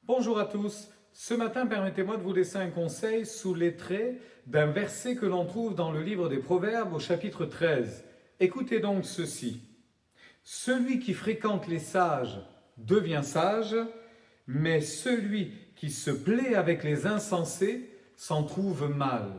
Bonjour à tous. Ce matin, permettez-moi de vous laisser un conseil sous les traits d'un verset que l'on trouve dans le livre des Proverbes au chapitre 13. Écoutez donc ceci. Celui qui fréquente les sages devient sage, mais celui qui se plaît avec les insensés s'en trouve mal.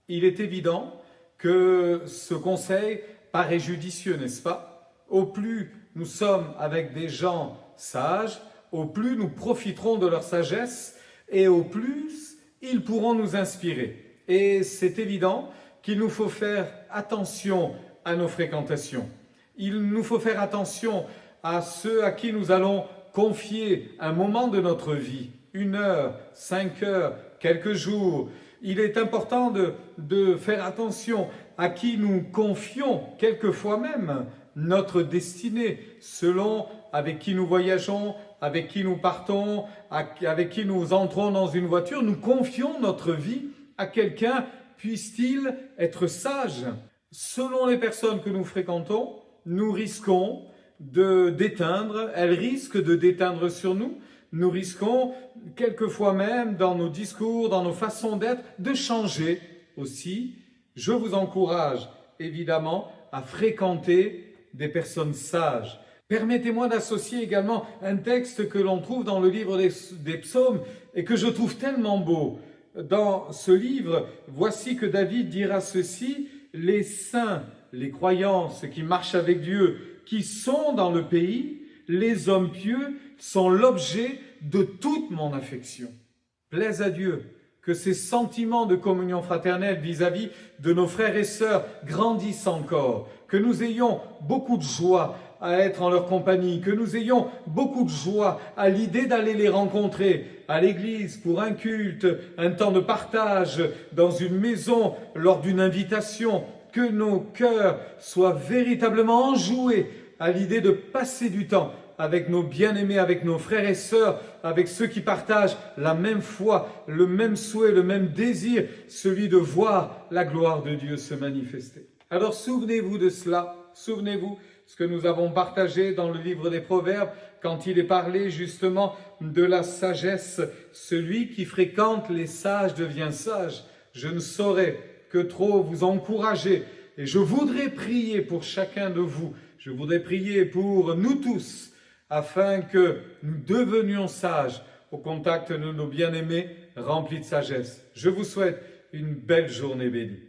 Il est évident que ce conseil paraît judicieux, n'est-ce pas? Au plus nous sommes avec des gens sages, au plus nous profiterons de leur sagesse et au plus ils pourront nous inspirer. Et c'est évident qu'il nous faut faire attention à nos fréquentations. Il nous faut faire attention à ceux à qui nous allons confier un moment de notre vie, 1 heure, 5 heures, quelques jours. Il est important de faire attention à qui nous confions, quelquefois même, notre destinée, selon avec qui nous voyageons, avec qui nous partons, avec qui nous entrons dans une voiture. Nous confions notre vie à quelqu'un, puisse-t-il être sage. Selon les personnes que nous fréquentons, nous risquons d'éteindre, elles risquent de déteindre sur nous. Nous risquons quelquefois même dans nos discours, dans nos façons d'être, de changer aussi. Je vous encourage évidemment à fréquenter des personnes sages. Permettez-moi d'associer également un texte que l'on trouve dans le livre des psaumes et que je trouve tellement beau. Dans ce livre, voici que David dira ceci, « Les saints, les croyants, ceux qui marchent avec Dieu, qui sont dans le pays, les hommes pieux sont l'objet de toute mon affection. » Plaise à Dieu que ces sentiments de communion fraternelle vis-à-vis de nos frères et sœurs grandissent encore, que nous ayons beaucoup de joie à être en leur compagnie, que nous ayons beaucoup de joie à l'idée d'aller les rencontrer à l'église pour un culte, un temps de partage, dans une maison, lors d'une invitation, que nos cœurs soient véritablement enjoués à l'idée de passer du temps avec nos bien-aimés, avec nos frères et sœurs, avec ceux qui partagent la même foi, le même souhait, le même désir, celui de voir la gloire de Dieu se manifester. Alors souvenez-vous de cela, souvenez-vous ce que nous avons partagé dans le livre des Proverbes, quand il est parlé justement de la sagesse. Celui qui fréquente les sages devient sage. Je ne saurais que trop vous encourager et je voudrais prier pour chacun de vous. Je voudrais prier pour nous tous afin que nous devenions sages au contact de nos bien-aimés remplis de sagesse. Je vous souhaite une belle journée bénie.